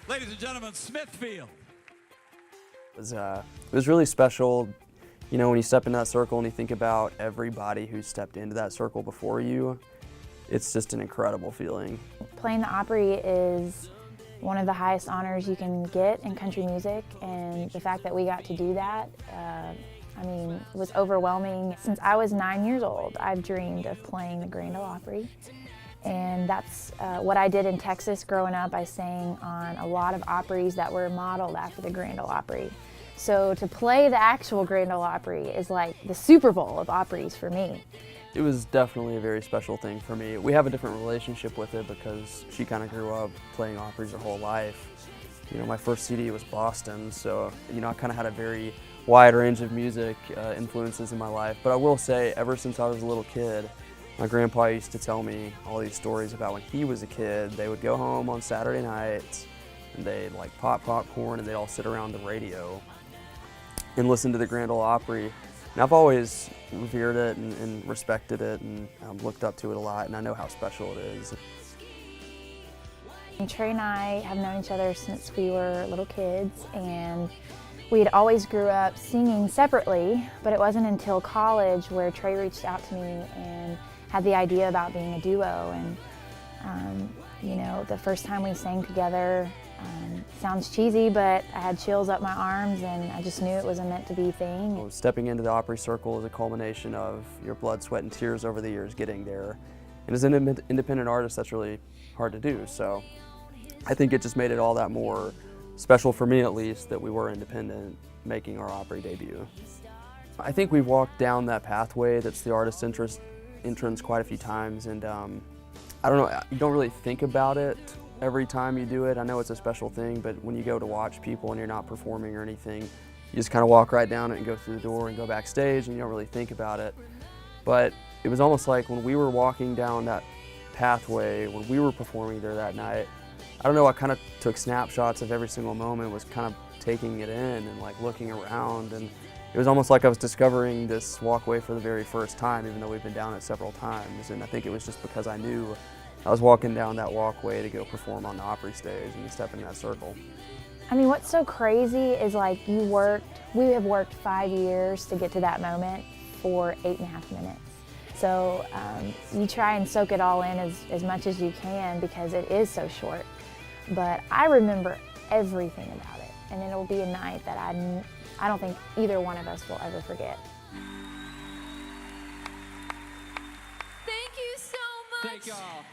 Ladies and gentlemen, Smithfield. It was really special, you know, when you step into that circle and you think about everybody who stepped into that circle before you. It's just an incredible feeling. Playing the Opry is one of the highest honors you can get in country music, and the fact that we got to do that, it was overwhelming. Since I was 9 years old, I've dreamed of playing the Grand Ole Opry, and that's what I did in Texas growing up. I sang on a lot of Opries that were modeled after the Grand Ole Opry. So to play the actual Grand Ole Opry is like the Super Bowl of Opries for me. It was definitely a very special thing for me. We have a different relationship with it because she kind of grew up playing Opries her whole life. You know, my first CD was Boston, so, you know, I kind of had a very wide range of music influences in my life. But I will say, ever since I was a little kid, my grandpa used to tell me all these stories about when he was a kid. They would go home on Saturday nights and they'd like pop popcorn and they'd all sit around the radio and listen to the Grand Ole Opry. And I've always revered it and respected it and looked up to it a lot, and I know how special it is. And Trey and I have known each other since we were little kids, and we had always grew up singing separately, but it wasn't until college where Trey reached out to me and had the idea about being a duo. And you know, the first time we sang together, sounds cheesy, but I had chills up my arms, and I just knew it was a meant-to-be thing. Well, stepping into the Opry circle is a culmination of your blood, sweat, and tears over the years getting there. And as an independent artist, that's really hard to do. So I think it just made it all that more special for me, at least, that we were independent making our Opry debut. I think we've walked down that pathway that's the artist entrance quite a few times, and I don't know, you don't really think about it every time you do it. I know it's a special thing, but when you go to watch people and you're not performing or anything, you just kind of walk right down it and go through the door and go backstage, and you don't really think about it. But it was almost like when we were walking down that pathway, when we were performing there that night, I don't know, I kind of took snapshots of every single moment, was kind of taking it in and like looking around, and it was almost like I was discovering this walkway for the very first time, even though we've been down it several times. And I think it was just because I knew I was walking down that walkway to go perform on the Opry stage and step in that circle. I mean, what's so crazy is like we have worked 5 years to get to that moment for 8.5 minutes. So you try and soak it all in as much as you can because it is so short. But I remember everything about it, and it'll be a night that I don't think either one of us will ever forget. Thank you so much. Thank y'all.